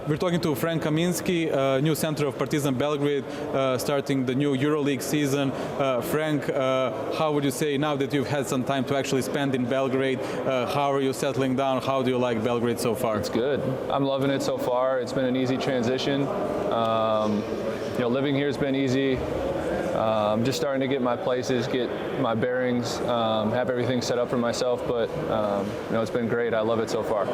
We're talking to Frenk Kaminski, new center of Partizan Belgrade, starting the new EuroLeague season. Frenk, how would you say, now that you've had some time to actually spend in Belgrade, how are you settling down? How do you like Belgrade so far? It's good. I'm loving it so far. It's been an easy transition. Living here has been easy. Just starting to get my places, get my bearings, have everything set up for myself, but it's been great. I love it so far.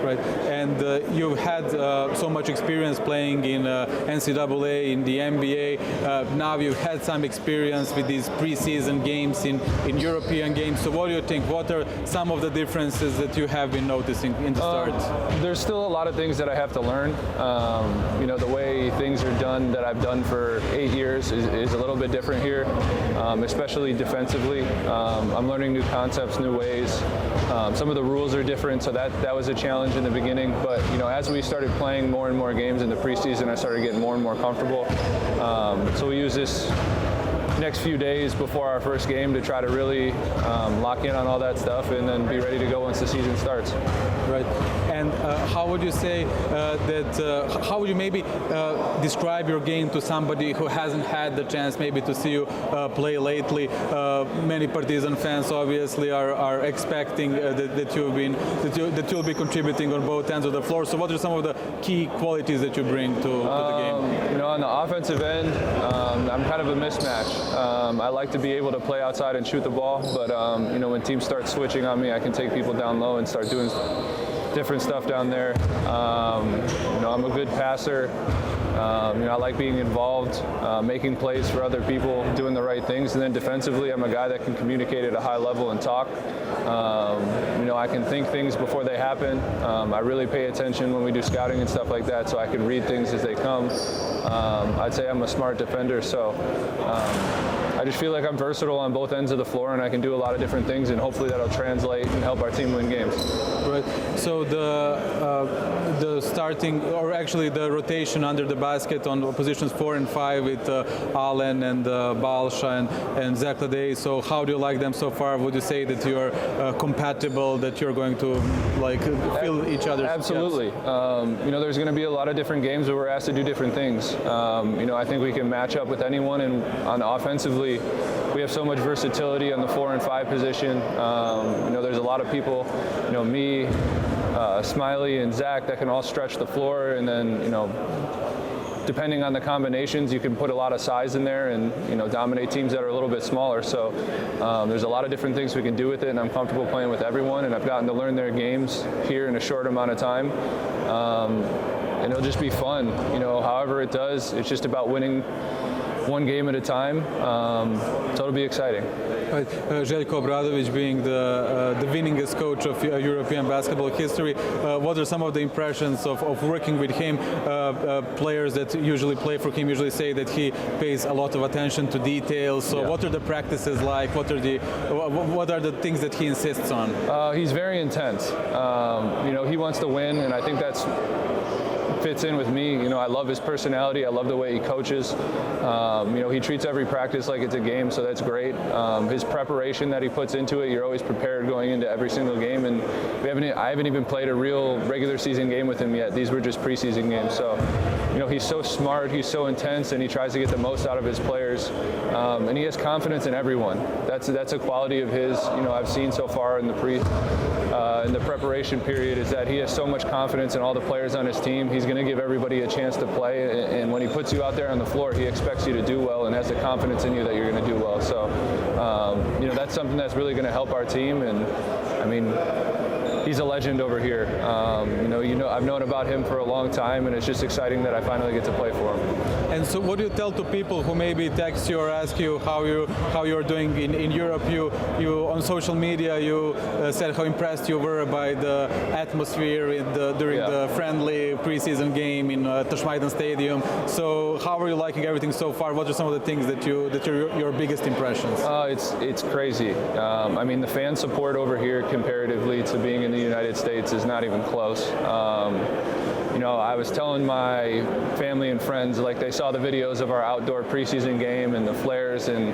Right, and you've had so much experience playing in NCAA, in the NBA. Now you've had some experience with these preseason games in European games. So what do you think? What are some of the differences that you have been noticing in the start? There's still a lot of things that I have to learn. The way things are done that I've done for 8 years is a little bit different here, especially defensively. I'm learning new concepts, new ways. Some of the rules are different, so that was a challenge in the beginning. But as we started playing more and more games in the preseason, I started getting more and more comfortable. So we use this next few days before our first game to try to really lock in on all that stuff and then be ready to go once the season starts. Right. And how would you say how would you maybe describe your game to somebody who hasn't had the chance maybe to see you play lately? Many Partizan fans obviously are expecting that you'll be contributing on both ends of the floor. So what are some of the key qualities that you bring to the game? On the offensive end, I'm kind of a mismatch. I like to be able to play outside and shoot the ball, but when teams start switching on me, I can take people down low and start doing different stuff down there. I'm a good passer. I like being involved, making plays for other people, doing the right things. And then defensively, I'm a guy that can communicate at a high level and talk. I can think things before they happen. I really pay attention when we do scouting and stuff like that, so I can read things as they come. I'd say I'm a smart defender, so I just feel like I'm versatile on both ends of the floor, and I can do a lot of different things, and hopefully that'll translate and help our team win games. Right. So the starting, or actually the rotation under the basket on positions 4 and 5 with Allen and Balša and Zakladej. So how do you like them so far? Would you say that you're compatible, that you're going to fill each other's Absolutely. There's going to be a lot of different games where we're asked to do different things. I think we can match up with anyone, and on offensively, we have so much versatility on the 4 and 5 position. There's a lot of people, me, Smiley and Zach, that can all stretch the floor, and then, depending on the combinations, you can put a lot of size in there and, dominate teams that are a little bit smaller. So there's a lot of different things we can do with it, and I'm comfortable playing with everyone, and I've gotten to learn their games here in a short amount of time. And it'll just be fun. However it does, it's just about winning one game at a time, so it'll be exciting. Right. Željko Obradović being the winningest coach of European basketball history, what are some of the impressions of working with him? Players that usually play for him usually say that he pays a lot of attention to details. So what are the practices like? What are the things that he insists on? He's very intense. He wants to win, and I think that's fits in with me. I love his personality. I love the way he coaches. He treats every practice like it's a game, so that's great. His preparation that he puts into it, you're always prepared going into every single game, and I haven't even played a real regular season game with him yet. These were just preseason games. So, he's so smart, he's so intense, and he tries to get the most out of his players. And he has confidence in everyone. That's a quality of his, I've seen so far in the preparation period, is that he has so much confidence in all the players on his team. He's going to give everybody a chance to play, and when he puts you out there on the floor, he expects you to do well and has the confidence in you that you're going to do well. So, that's something that's really going to help our team, and he's a legend over here. I've known about him for a long time, and it's just exciting that I finally get to play for him. And so, what do you tell to people who maybe text you or ask you how you're doing in Europe? You on social media you said how impressed you were by the atmosphere during the friendly preseason game in Tašmaidan Stadium. So, how are you liking everything so far? What are some of the things that are your biggest impressions? It's crazy. The fan support over here comparatively to being in the United States is not even close. I was telling my family and friends, they saw the videos of our outdoor preseason game and the flares and,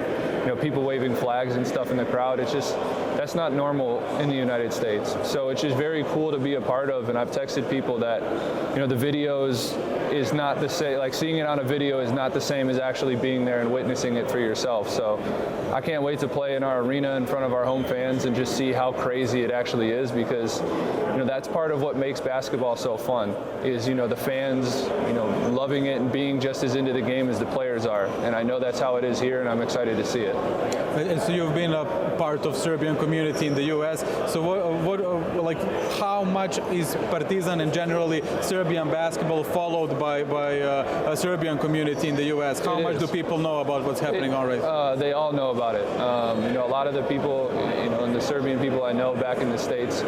people waving flags and stuff in the crowd. It's just, That's not normal in the United States. So it's just very cool to be a part of. And I've texted people that, the videos is not the same, like seeing it on a video is not the same as actually being there and witnessing it for yourself. So I can't wait to play in our arena in front of our home fans and just see how crazy it actually is, because that's part of what makes basketball so fun is the fans loving it and being just as into the game as the players are. And I know that's how it is here, and I'm excited to see it. And so you've been a part of Serbian community in the U.S. So how much is Partizan and generally Serbian basketball followed by a Serbian community in the U.S.? How much do people know about what's happening already? They all know about it. A lot of the people, and the Serbian people I know back in the States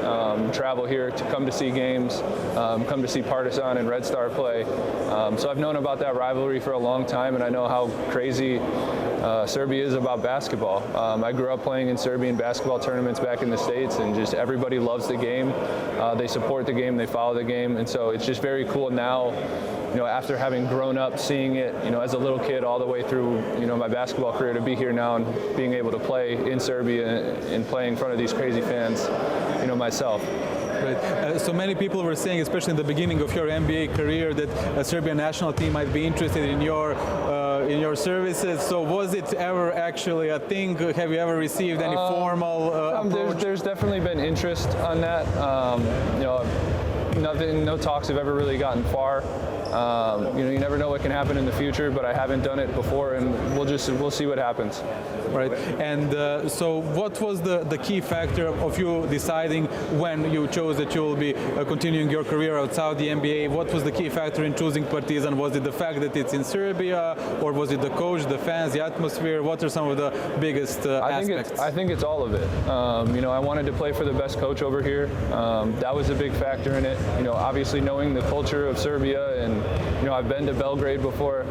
travel here to come to see games, come to see Partizan and Red Star play. So I've known about that rivalry for a long time, and I know how crazy Serbia is about basketball. I grew up playing in Serbian basketball tournaments back in the States, and just everybody loves the game. They support the game, they follow the game, and so it's just very cool now, after having grown up seeing it, as a little kid all the way through, my basketball career, to be here now and being able to play in Serbia and play in front of these crazy fans, myself. Right. So many people were saying, especially in the beginning of your NBA career, that a Serbian national team might be interested in your services. So was it ever actually a thing? Have you ever received any formal approach? There's definitely been interest on that. No talks have ever really gotten far. You never know what can happen in the future, but I haven't done it before, and we'll see what happens. Right. And so what was the key factor of you deciding when you chose that you will be continuing your career outside the NBA? What was the key factor in choosing Partizan? Was it the fact that it's in Serbia, or was it the coach, the fans, the atmosphere? What are some of the biggest aspects? I think it's all of it. I wanted to play for the best coach over here. That was a big factor in it. Obviously knowing the culture of Serbia, and I've been to Belgrade before.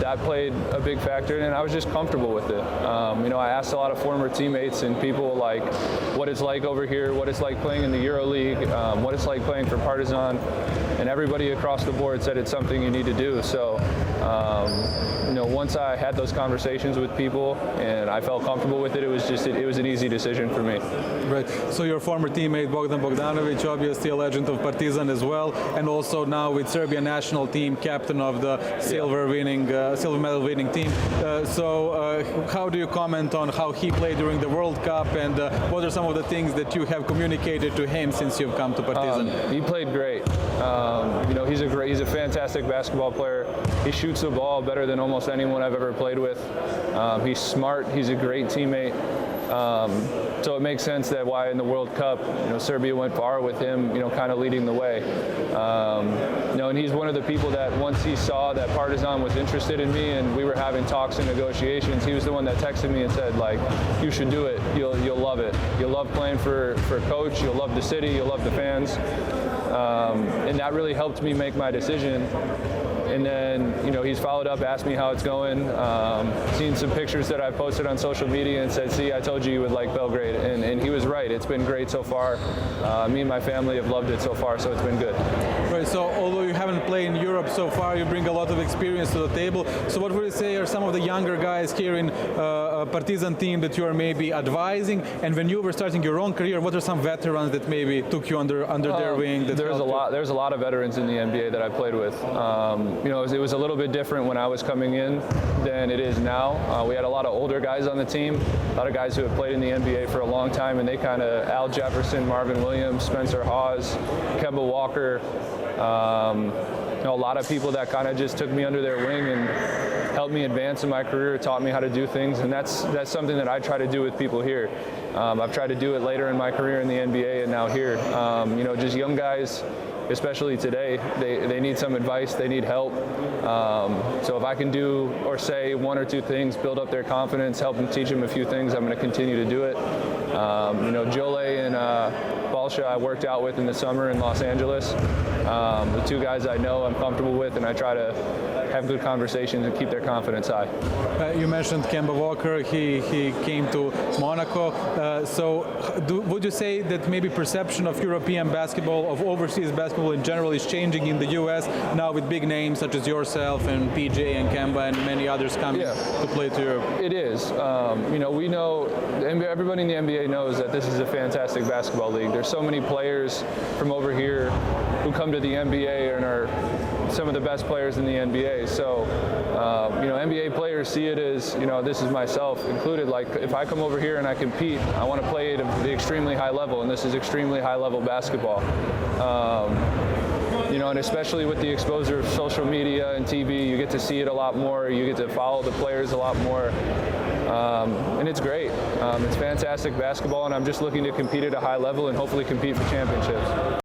That played a big factor, and I was just comfortable with it. I asked a lot of former teammates and people like what it's like over here, what it's like playing in the EuroLeague, what it's like playing for Partizan, and everybody across the board said it's something you need to do. So, once I had those conversations with people and I felt comfortable with it, it was an easy decision for me. Right. So your former teammate Bogdan Bogdanovic, obviously a legend of Partizan as well, and also now with Serbian national team, captain of the silver medal winning team. How do you comment on how he played during the World Cup, and what are some of the things that you have communicated to him since you've come to Partizan? He played great. He's a fantastic basketball player. He shoots the ball better than almost anyone I've ever played with. He's smart. He's a great teammate. So it makes sense that why in the World Cup, Serbia went far with him, kind of leading the way. And he's one of the people that once he saw that Partizan was interested in me and we were having talks and negotiations, he was the one that texted me and said, like, you should do it. You'll love it. You'll love playing for coach. You'll love the city. You'll love the fans. And that really helped me make my decision. And then, he's followed up, asked me how it's going, seen some pictures that I posted on social media and said, see, I told you would like Belgrade. And he was right. It's been great so far. Me and my family have loved it so far, so it's been good. Right, so although you haven't played in Europe so far, you bring a lot of experience to the table. So what would you say are some of the younger guys here in Partizan team that you are maybe advising? And when you were starting your own career, what are some veterans that maybe took you under their wing? There's a lot of veterans in the NBA that I played with. It was a little bit different when I was coming in than it is now. We had a lot of older guys on the team, a lot of guys who have played in the NBA for a long time, and they kind of, Al Jefferson, Marvin Williams, Spencer Hawes, Kemba Walker, a lot of people that kind of just took me under their wing and helped me advance in my career, taught me how to do things, and that's something that I try to do with people here. I've tried to do it later in my career in the NBA and now here. Just young guys, especially today, they need some advice, they need help. So if I can do or say one or two things, build up their confidence, help them, teach them a few things, I'm going to continue to do it. Jole and Walsha I worked out with in the summer in Los Angeles. The two guys I know I'm comfortable with, and I try to have good conversations and keep their confidence high. You mentioned Kemba Walker. He came to Monaco. Would you say that maybe perception of European basketball, of overseas basketball in general, is changing in the U.S. now with big names such as yourself and PJ and Kemba and many others coming to play to Europe? It is. We know, everybody in the NBA knows that this is a fantastic basketball league. There's so many players from over here who come to the NBA and are some of the best players in the NBA. So, NBA players see it as, this is myself included. Like, if I come over here and I compete, I want to play at the extremely high level, and this is extremely high level basketball. And especially with the exposure of social media and TV, you get to see it a lot more. You get to follow the players a lot more. And it's great. It's fantastic basketball, and I'm just looking to compete at a high level and hopefully compete for championships.